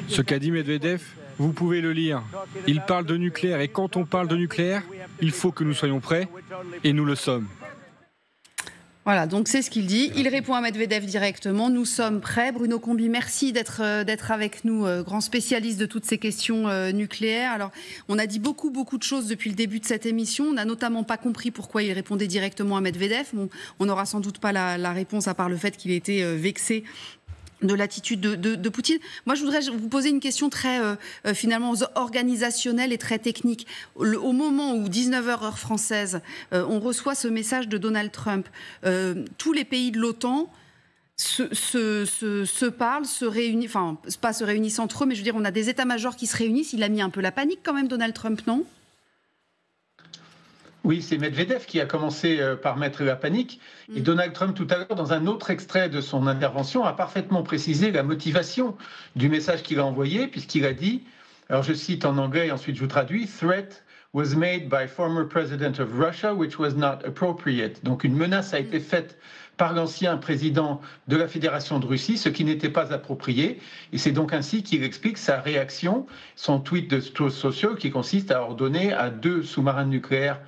Ce qu'a dit Medvedev, vous pouvez le lire. Il parle de nucléaire et quand on parle de nucléaire, il faut que nous soyons prêts et nous le sommes. Voilà, donc c'est ce qu'il dit. Il répond à Medvedev directement. Nous sommes prêts. Bruno Combi, merci d'être avec nous, grand spécialiste de toutes ces questions nucléaires. Alors, on a dit beaucoup de choses depuis le début de cette émission. On n'a notamment pas compris pourquoi il répondait directement à Medvedev. Bon, on n'aura sans doute pas la réponse à part le fait qu'il était vexé de l'attitude de Poutine. Moi, je voudrais vous poser une question très, finalement, organisationnelle et très technique. Au moment où, 19h heure française, on reçoit ce message de Donald Trump, tous les pays de l'OTAN se parlent, se réunissent, enfin, pas se réunissent entre eux, mais je veux dire, on a des états-majors qui se réunissent. Il a mis un peu la panique quand même, Donald Trump, non ? Oui, c'est Medvedev qui a commencé par mettre la panique. Et Donald Trump, tout à l'heure, dans un autre extrait de son intervention, a parfaitement précisé la motivation du message qu'il a envoyé, puisqu'il a dit, alors je cite en anglais et ensuite je vous traduis, « Threat was made by former president of Russia, which was not appropriate ». Donc une menace a été faite par l'ancien président de la Fédération de Russie, ce qui n'était pas approprié. Et c'est donc ainsi qu'il explique sa réaction, son tweet de social qui consiste à ordonner à 2 sous-marins nucléaires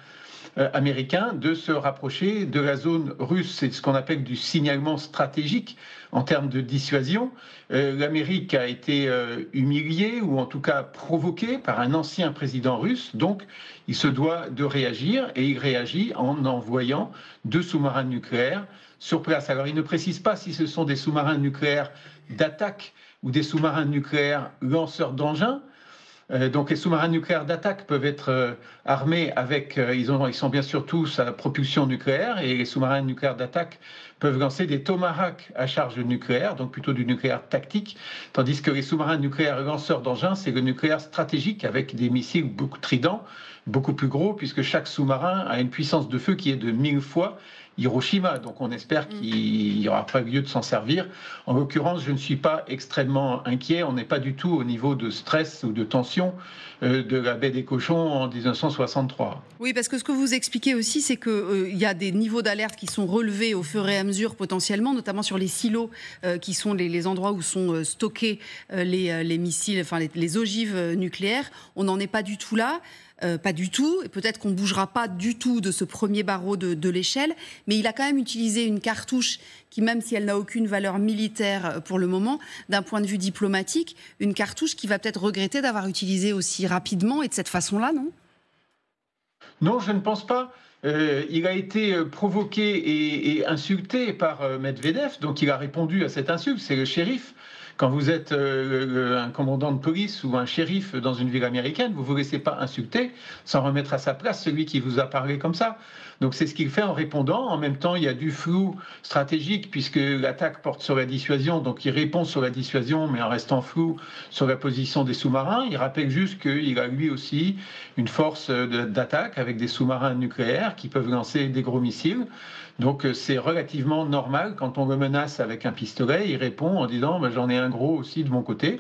américains de se rapprocher de la zone russe. C'est ce qu'on appelle du signalement stratégique en termes de dissuasion. L'Amérique a été humiliée ou en tout cas provoquée par un ancien président russe, donc il se doit de réagir et il réagit en envoyant 2 sous-marins nucléaires sur place. Alors il ne précise pas si ce sont des sous-marins nucléaires d'attaque ou des sous-marins nucléaires lanceurs d'engins. Donc les sous-marins nucléaires d'attaque peuvent être armés avec, ils sont bien sûr tous à propulsion nucléaire, et les sous-marins nucléaires d'attaque peuvent lancer des Tomahawk à charge nucléaire, donc plutôt du nucléaire tactique, tandis que les sous-marins nucléaires lanceurs d'engins, c'est le nucléaire stratégique avec des missiles beaucoup Trident, beaucoup plus gros, puisque chaque sous-marin a une puissance de feu qui est de 1000 fois Hiroshima. Donc on espère qu'il n'y aura pas lieu de s'en servir. En l'occurrence, je ne suis pas extrêmement inquiet. On n'est pas du tout au niveau de stress ou de tension de la baie des Cochons en 1963. Oui, parce que ce que vous expliquez aussi, c'est qu'il y a des niveaux d'alerte qui sont relevés au fur et à mesure potentiellement, notamment sur les silos qui sont les endroits où sont stockés les missiles, enfin les ogives nucléaires. On n'en est pas du tout là. Pas du tout, et peut-être qu'on ne bougera pas du tout de ce premier barreau de l'échelle, mais il a quand même utilisé une cartouche qui, même si elle n'a aucune valeur militaire pour le moment, d'un point de vue diplomatique, une cartouche qui va peut-être regretter d'avoir utilisé aussi rapidement et de cette façon-là, non ? Non, je ne pense pas. Il a été provoqué et insulté par Medvedev, donc il a répondu à cette insulte, c'est le shérif. Quand vous êtes un commandant de police ou un shérif dans une ville américaine, vous ne vous laissez pas insulter sans remettre à sa place celui qui vous a parlé comme ça. Donc c'est ce qu'il fait en répondant. En même temps, il y a du flou stratégique puisque l'attaque porte sur la dissuasion. Donc il répond sur la dissuasion mais en restant flou sur la position des sous-marins. Il rappelle juste qu'il a lui aussi une force d'attaque avec des sous-marins nucléaires qui peuvent lancer des gros missiles. Donc c'est relativement normal quand on le menace avec un pistolet, il répond en disant j'en ai un gros aussi de mon côté.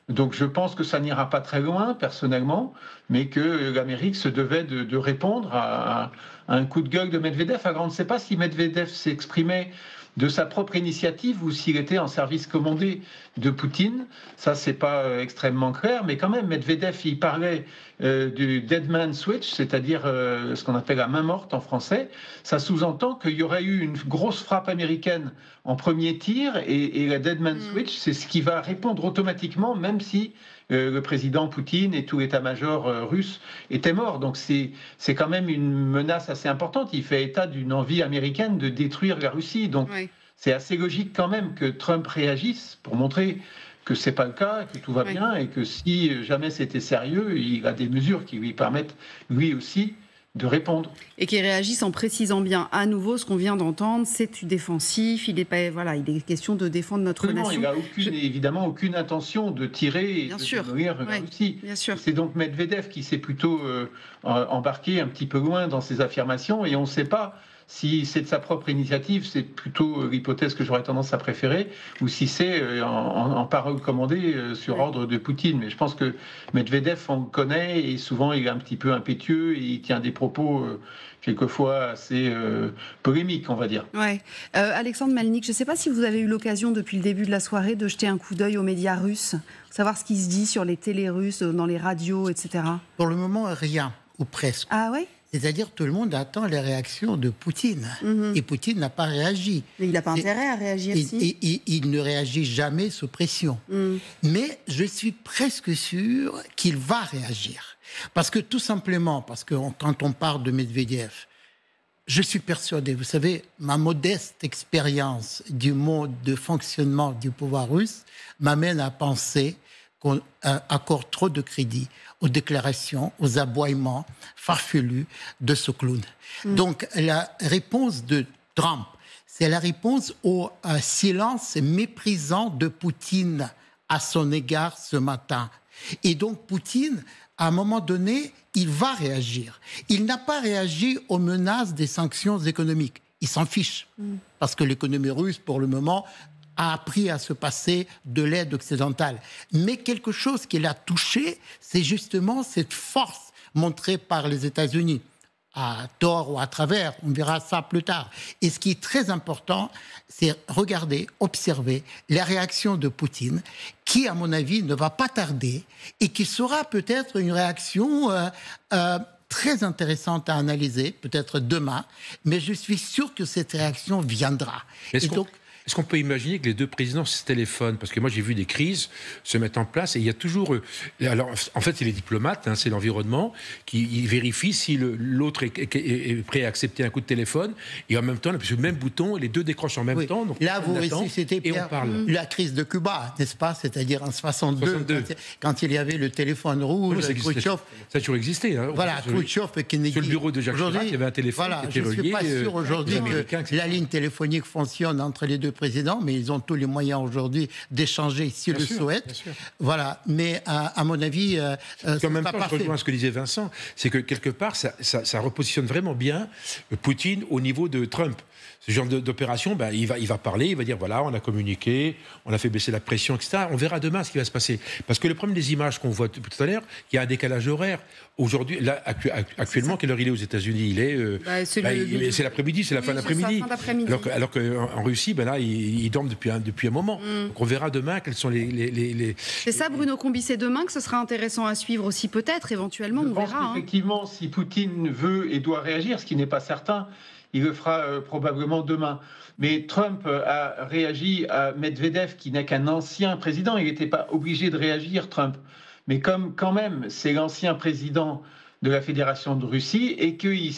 Donc je pense que ça n'ira pas très loin personnellement, mais que l'Amérique se devait de répondre à un coup de gueule de Medvedev. Alors on ne sait pas si Medvedev s'exprimait de sa propre initiative ou s'il était en service commandé de Poutine. Ça, c'est pas extrêmement clair, mais quand même, Medvedev, il parlait du dead man switch, c'est-à-dire ce qu'on appelle la main morte en français. Ça sous-entend qu'il y aurait eu une grosse frappe américaine en premier tir et la dead man switch, c'est ce qui va répondre automatiquement, même si le président Poutine et tout l'état-major russe étaient morts. Donc c'est quand même une menace assez importante. Il fait état d'une envie américaine de détruire la Russie. Donc c'est assez logique quand même que Trump réagisse pour montrer que ce n'est pas le cas, que tout va bien et que si jamais c'était sérieux, il a des mesures qui lui permettent lui aussi de répondre. Et qui réagissent en précisant bien à nouveau ce qu'on vient d'entendre, c'est du défensif, il est question de défendre notre nation. Il n'a évidemment aucune intention de tirer et de nourrir la Russie. C'est donc Medvedev qui s'est plutôt embarqué un petit peu loin dans ses affirmations et on ne sait pas si c'est de sa propre initiative, c'est plutôt l'hypothèse que j'aurais tendance à préférer, ou si c'est en parole commandée sur ordre de Poutine. Mais je pense que Medvedev, on le connaît, et souvent il est un petit peu impétueux, et il tient des propos quelquefois assez polémiques, on va dire. Ouais. Alexandre Melnik, je ne sais pas si vous avez eu l'occasion depuis le début de la soirée de jeter un coup d'œil aux médias russes, savoir ce qui se dit sur les télés russes, dans les radios, etc. Pour le moment, rien, ou presque. Ah ouais? C'est-à-dire tout le monde attend les réactions de Poutine. Et Poutine n'a pas réagi. Mais il n'a pas intérêt à réagir, si. Il ne réagit jamais sous pression. Mais je suis presque sûr qu'il va réagir. Parce que tout simplement, quand on parle de Medvedev, je suis persuadé, vous savez, ma modeste expérience du mode de fonctionnement du pouvoir russe m'amène à penser qu'on accorde trop de crédit aux déclarations, aux aboiements farfelus de ce clown. Donc la réponse de Trump, c'est la réponse au silence méprisant de Poutine à son égard ce matin. Et donc Poutine, à un moment donné, il va réagir. Il n'a pas réagi aux menaces des sanctions économiques. Il s'en fiche. Parce que l'économie russe, pour le moment, a appris à se passer de l'aide occidentale. Mais quelque chose qui l'a touché, c'est justement cette force montrée par les États-Unis. À tort ou à travers, on verra ça plus tard. Et ce qui est très important, c'est regarder, observer la réaction de Poutine, qui, à mon avis, ne va pas tarder et qui sera peut-être une réaction très intéressante à analyser, peut-être demain, mais je suis sûr que cette réaction viendra. Est-ce qu'on peut imaginer que les deux présidents se téléphonent? Parce que moi, j'ai vu des crises se mettre en place et il y a toujours... alors, en fait, c'est les diplomates, hein, c'est l'environnement qui vérifie si l'autre est prêt à accepter un coup de téléphone et en même temps, le même bouton, les deux décrochent en même temps. Donc là, vous ressuscitez la crise de Cuba, n'est-ce pas? C'est-à-dire en 62. Quand il y avait le téléphone rouge, Khrouchtchev... Ça a toujours existé. Hein, voilà, Khrouchtchev et Kennedy. Sur le bureau de Jacques Chirac, il y avait un téléphone qui était relié. Je ne suis pas sûr aujourd'hui que la ligne téléphonique fonctionne entre les deux présidents, mais ils ont tous les moyens aujourd'hui d'échanger s'ils le souhaitent. Voilà, mais à mon avis, en même temps, je rejoins ce que disait Vincent, c'est que quelque part, ça repositionne vraiment bien Poutine au niveau de Trump. Ce genre d'opération, il va parler, il va dire voilà, on a communiqué, on a fait baisser la pression, etc. On verra demain ce qui va se passer. Parce que le problème des images qu'on voit tout à l'heure, il y a un décalage horaire. Aujourd'hui, là, actuellement, quelle heure il est aux États-Unis? Il est. C'est l'après-midi, c'est la fin d'après-midi. Alors qu'en Russie, là, ils dorment depuis un moment. Donc on verra demain quels sont les... C'est ça, Bruno Combi, c'est demain que ce sera intéressant à suivre aussi, peut-être, éventuellement, on verra. Effectivement, si Poutine veut et doit réagir, ce qui n'est pas certain, il le fera probablement demain. Mais Trump a réagi à Medvedev, qui n'est qu'un ancien président. Il n'était pas obligé de réagir, Trump. Mais comme quand même, c'est l'ancien président de la Fédération de Russie et qu'il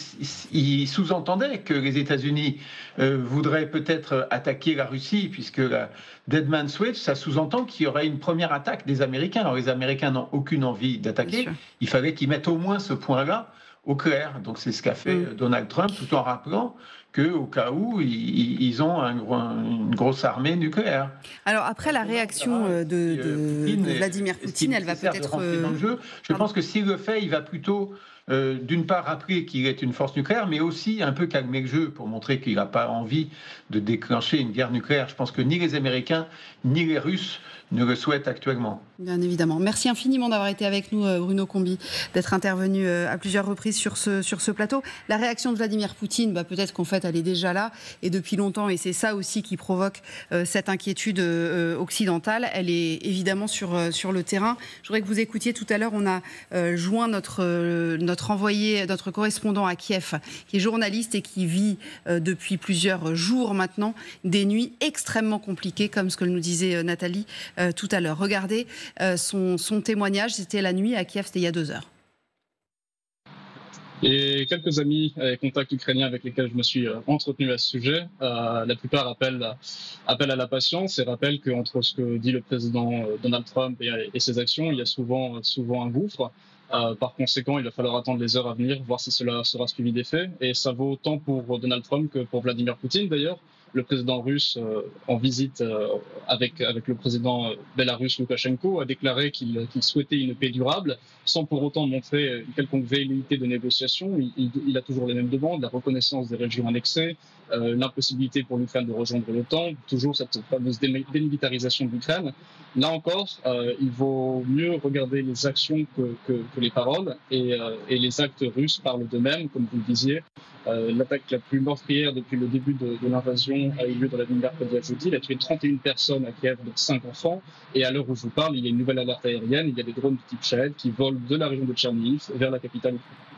sous-entendait que les États-Unis voudraient peut-être attaquer la Russie, puisque la Dead Man Switch, ça sous-entend qu'il y aurait une première attaque des Américains. Alors les Américains n'ont aucune envie d'attaquer. Il fallait qu'ils mettent au moins ce point-là au clair. Donc c'est ce qu'a fait Donald Trump, tout en rappelant qu'au cas où, ils ont une grosse armée nucléaire. Alors après la réaction de Vladimir Poutine, elle va peut-être... dans le jeu. Je pense que s'il le fait, il va plutôt, d'une part, rappeler qu'il est une force nucléaire, mais aussi un peu calmer le jeu pour montrer qu'il n'a pas envie de déclencher une guerre nucléaire. Je pense que ni les Américains, ni les Russes ne le souhaitent actuellement. Bien évidemment. Merci infiniment d'avoir été avec nous, Bruno Combi, d'être intervenu à plusieurs reprises sur ce plateau. La réaction de Vladimir Poutine, peut-être qu'en fait, elle est déjà là, et depuis longtemps, et c'est ça aussi qui provoque cette inquiétude occidentale. Elle est évidemment sur le terrain. Je voudrais que vous écoutiez tout à l'heure, on a joint notre envoyé, notre correspondant à Kiev, qui est journaliste et qui vit depuis plusieurs jours maintenant des nuits extrêmement compliquées, comme ce que nous disait Nathalie tout à l'heure. Regardez son témoignage, c'était la nuit à Kiev, c'était il y a 2 heures. Et quelques amis et contacts ukrainiens avec lesquels je me suis entretenu à ce sujet, la plupart appellent à la patience et rappellent qu'entre ce que dit le président Donald Trump et ses actions, il y a souvent un gouffre. Par conséquent, il va falloir attendre les heures à venir, voir si cela sera suivi des faits. Et ça vaut tant pour Donald Trump que pour Vladimir Poutine d'ailleurs. le président russe, en visite avec le président bélarusse Loukachenko, a déclaré qu'il souhaitait une paix durable, sans pour autant montrer une quelconque velléité de négociation. Il a toujours les mêmes demandes, la reconnaissance des régions annexées, l'impossibilité pour l'Ukraine de rejoindre l'OTAN, toujours cette fameuse démilitarisation de l'Ukraine. Là encore, il vaut mieux regarder les actions que les paroles, et les actes russes parlent d'eux-mêmes, comme vous le disiez. L'attaque la plus meurtrière depuis le début de l'invasion a eu lieu dans la ville d'Arkadia-Jeudi. Il a tué 31 personnes à Kiev, dont 5 enfants. Et à l'heure où je vous parle, il y a une nouvelle alerte aérienne. Il y a des drones de type Shahed qui volent de la région de Tchernihiv vers la capitale ukrainienne.